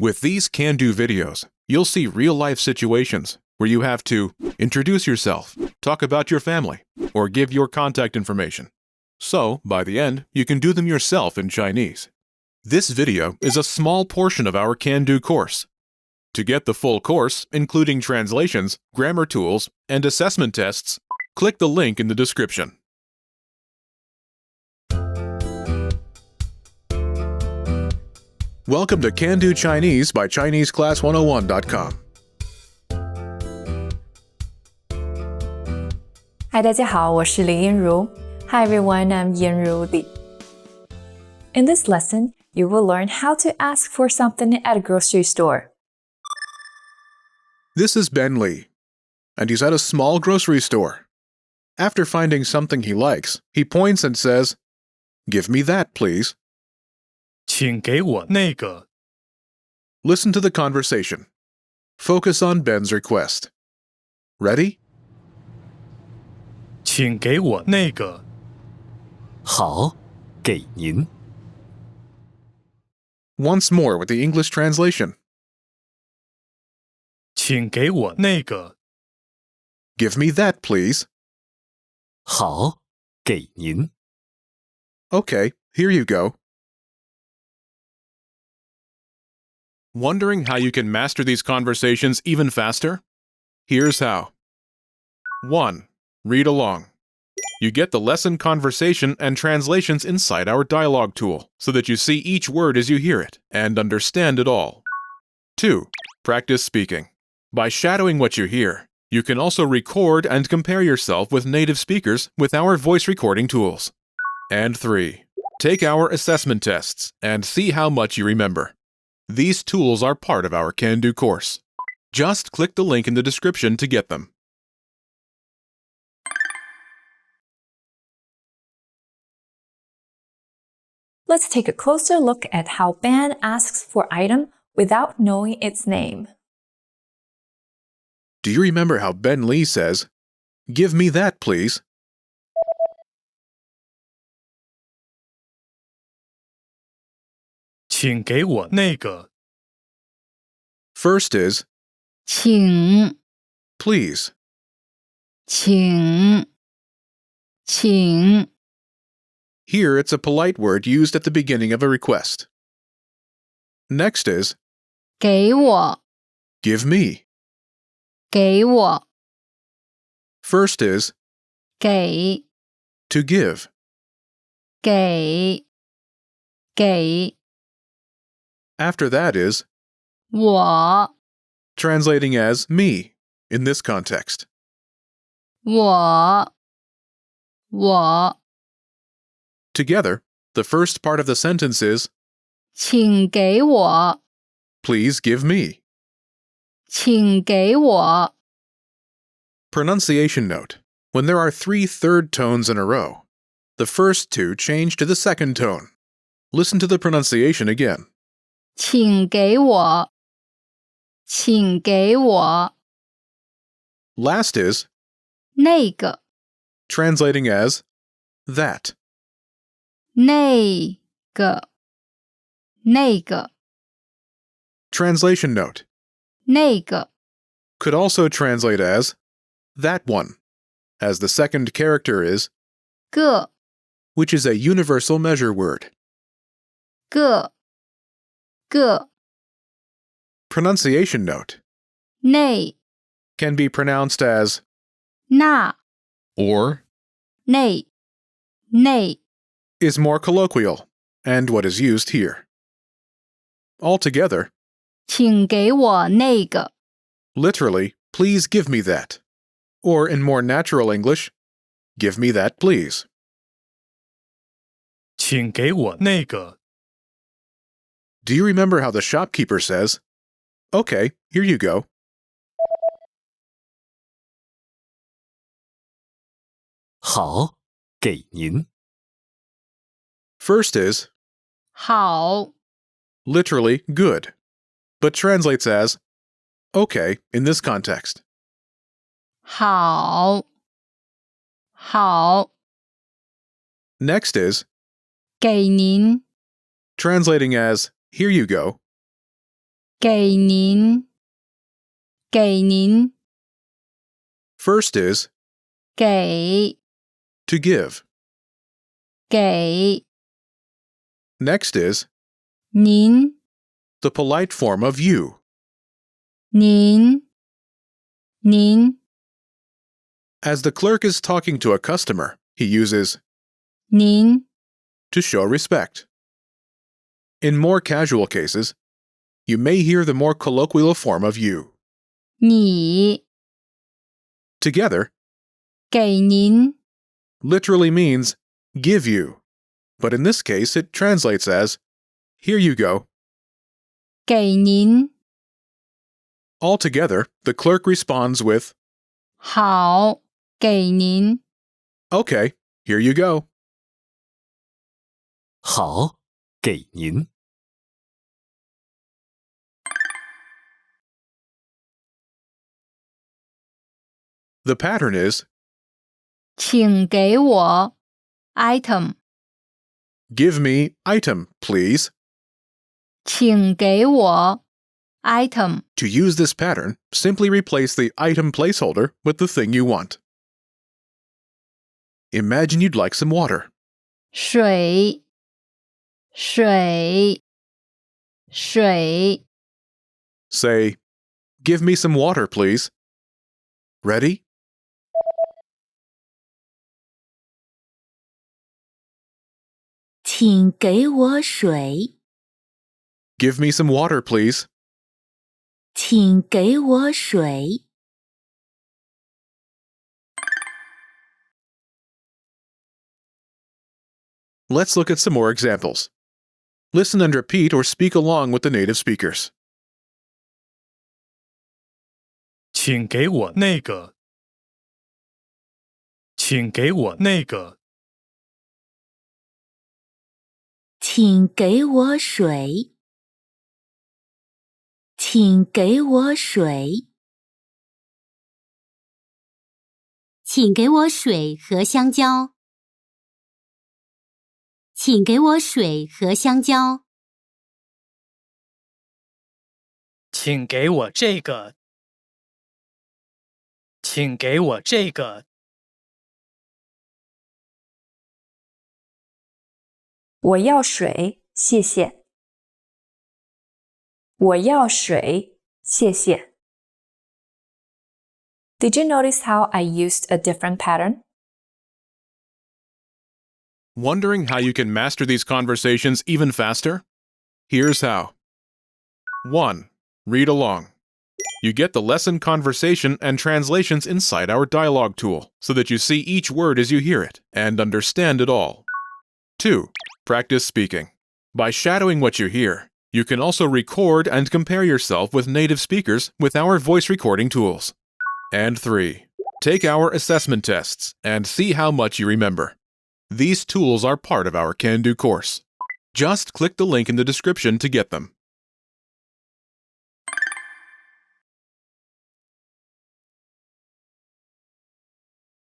With these can-do videos, you'll see real-life situations where you have to introduce yourself, talk about your family, or give your contact information. So, by the end, you can do them yourself in Chinese. This video is a small portion of our can-do course. To get the full course, including translations, grammar tools, and assessment tests, click the link in the description. Welcome to Can Do Chinese by ChineseClass101.com. 嗨，大家好，我是林音如。Hi everyone, I'm Yin Ru Li. In this lesson, you will learn how to ask for something at a grocery store. This is Ben Li, and he's at a small grocery store. After finding something he likes, he points and says, "Give me that, please." 请给我那个。 Listen to the conversation. Focus on Ben's request. Ready? 请给我那个。好，给您。 Once more with the English translation. 请给我那个。 Give me that, please. 好，给您。 Okay, here you go. Wondering how you can master these conversations even faster? Here's how. 1. Read along. You get the lesson conversation and translations inside our dialogue tool, so that you see each word as you hear it and understand it all. 2. Practice speaking. By shadowing what you hear, you can also record and compare yourself with native speakers with our voice recording tools. And 3. Take our assessment tests and see how much you remember. These tools are part of our Can Do course. Just click the link in the description to get them. Let's take a closer look at how Ben asks for item without knowing its name. Do you remember how Ben Li says, "Give me that, please"? 请给我那个。 First is 请 please. 请 Here it's a polite word used at the beginning of a request. Next is 给我 give me. 给我 First is 给 to give. 给 After that is 我 translating as me in this context. 我 Together, the first part of the sentence is 请给我 please give me. 请给我 Pronunciation note. When there are 3 third tones in a row, the first 2 change to the second tone. Listen to the pronunciation again. 请给我 请给我 Last is 那个 translating as that. 那个 Translation note. 那个 Could also translate as that one, as the second character is 个 which is a universal measure word. 个 Pronunciation note. 那 Can be pronounced as 那 or 那 is more colloquial and what is used here. Altogether, 请给我那个 literally, please give me that. Or in more natural English, give me that please. 请给我那个。 Do you remember how the shopkeeper says, "Okay, here you go"? 好，给您。 First is 好 literally good, but translates as okay in this context. 好 Next is 给您 translating as here you go. 给您，给您， First is 给， to give. 给， Next is 您， the polite form of you. 您，您， As the clerk is talking to a customer, he uses 您， to show respect. In more casual cases, you may hear the more colloquial form of you. 你， Together, 给您， literally means give you, but in this case it translates as here you go. 给您， Altogether, the clerk responds with 好，给您， okay, here you go. 好，给您。 The pattern is 请给我 item， give me item, please. 请给我 item， To use this pattern, simply replace the item placeholder with the thing you want. Imagine you'd like some water. 水，水，水， Say, give me some water, please. Ready? 请给我水， Give me some water, please. 请给我水。 Let's look at some more examples. Listen and repeat or speak along with the native speakers. 请给我那个。请给我那个。请给我水，请给我水。请给我水和香蕉。请给我水和香蕉。请给我这个。请给我这个。我要水，谢谢。我要水，谢谢。Did you notice how I used a different pattern? Wondering how you can master these conversations even faster? Here's how. 1. Read along. You get the lesson conversation and translations inside our dialogue tool so that you see each word as you hear it and understand it all. 2. Practice speaking. By shadowing what you hear, you can also record and compare yourself with native speakers with our voice recording tools. And 3. Take our assessment tests and see how much you remember. These tools are part of our Can-Do course. Just click the link in the description to get them.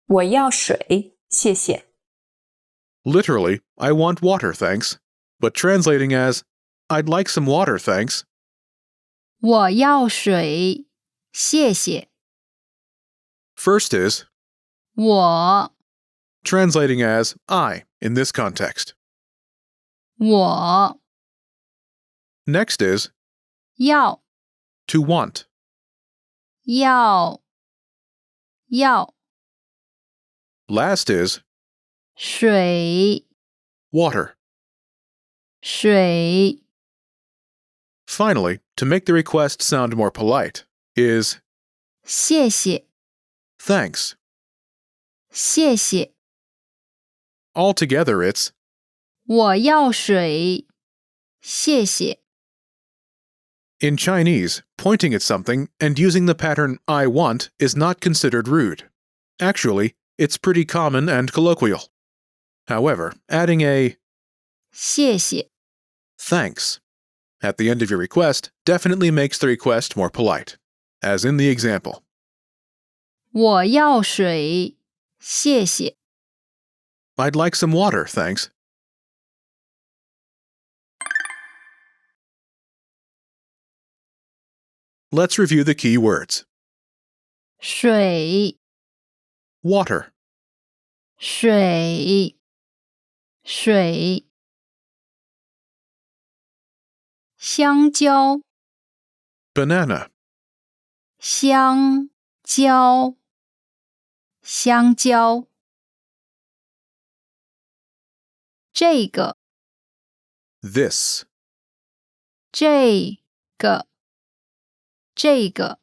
我要水，谢谢。 Literally, I want water, thanks. But translating as, I'd like some water, thanks. 我要水，谢谢。 First is, 我， translating as I in this context. 我， Next is, 要， to want. 要，要， Last is, 水， water. 水， Finally, to make the request sound more polite, is 谢谢， thanks. 谢谢。 Altogether, it's 我要水，谢谢。 in Chinese, pointing at something and using the pattern I want is not considered rude. Actually, it's pretty common and colloquial. However, adding a 谢谢， thanks at the end of your request definitely makes the request more polite, as in the example. 我要水，谢谢。 I'd like some water, thanks. Let's review the key words. 水 Water, 水水香蕉 banana, 香蕉香蕉这个 this, 这个这个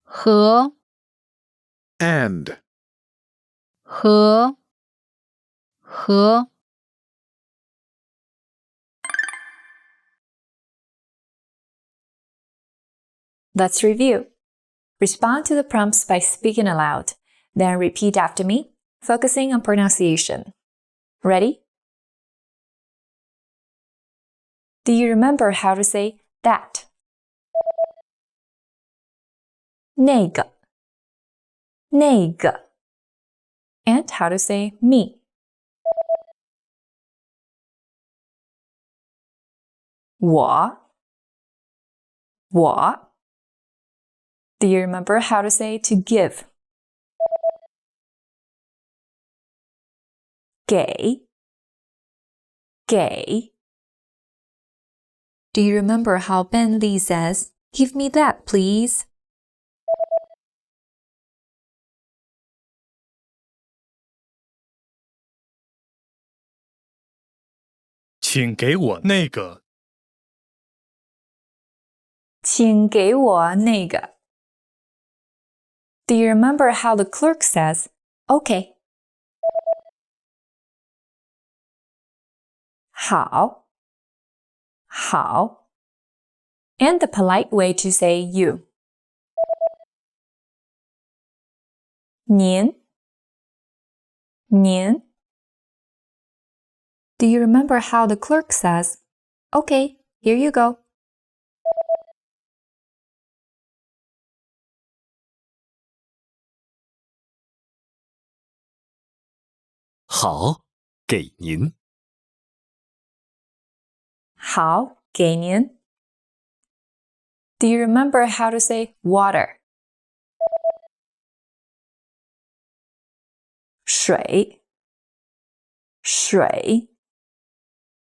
和 and, 和和 Let's review. Respond to the prompts by speaking aloud, then repeat after me, focusing on pronunciation. Ready? Do you remember how to say that? 那个那个 And how to say me? 我 Do you remember how to say to give? 给 Do you remember how Ben Lee says, "Give me that, please"? 请给我那个。请给我那个 Do you remember how the clerk says, "Okay"? 好 And the polite way to say you. 您 Do you remember how the clerk says, "Okay, here you go"? 好，给您。好，给您 Do you remember how to say water? 水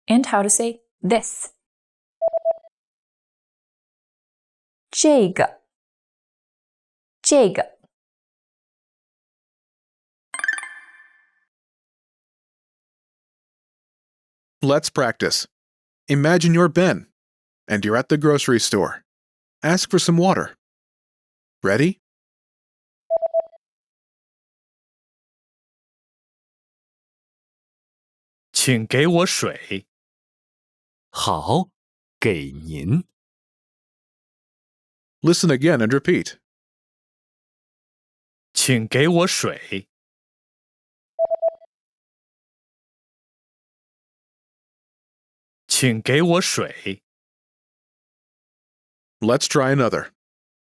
And how to say this? 这个 Let's practice. Imagine you're Ben, and you're at the grocery store. Ask for some water. Ready? 请给我水。好，给您。 Listen again and repeat. 请给我水。请给我水。 Let's try another.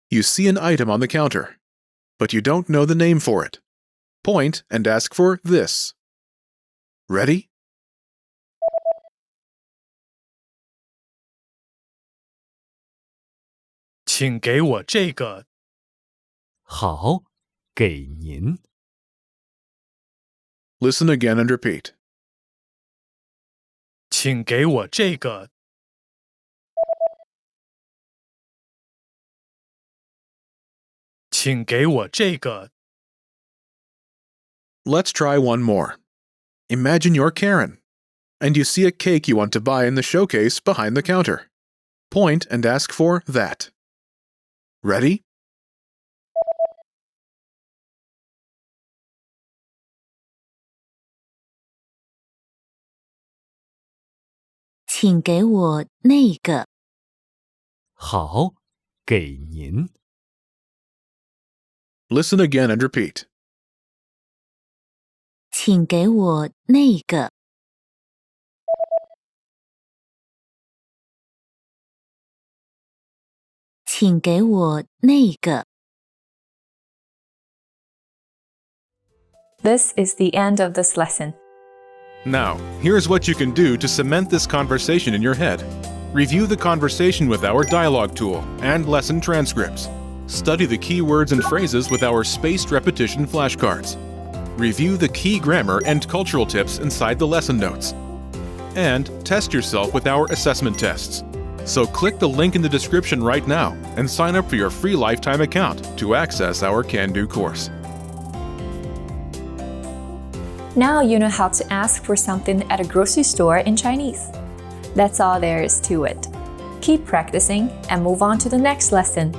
You see an item on the counter, but you don't know the name for it. Point and ask for this. Ready? 请给我这个。好，给您。 Listen again and repeat. 请给我这个。请给我这个。 Let's try one more. Imagine you're Karen, and you see a cake you want to buy in the showcase behind the counter. Point and ask for that. Ready? 请给我那个。好，给您。 Listen again and repeat. 请给我那个。请给我那个。 This is the end of this lesson. Now, here's what you can do to cement this conversation in your head. Review the conversation with our dialogue tool and lesson transcripts. Study the key words and phrases with our spaced repetition flashcards. Review the key grammar and cultural tips inside the lesson notes. And test yourself with our assessment tests. So click the link in the description right now and sign up for your free lifetime account to access our Can-Do course. Now you know how to ask for something at a grocery store in Chinese. That's all there is to it. Keep practicing and move on to the next lesson.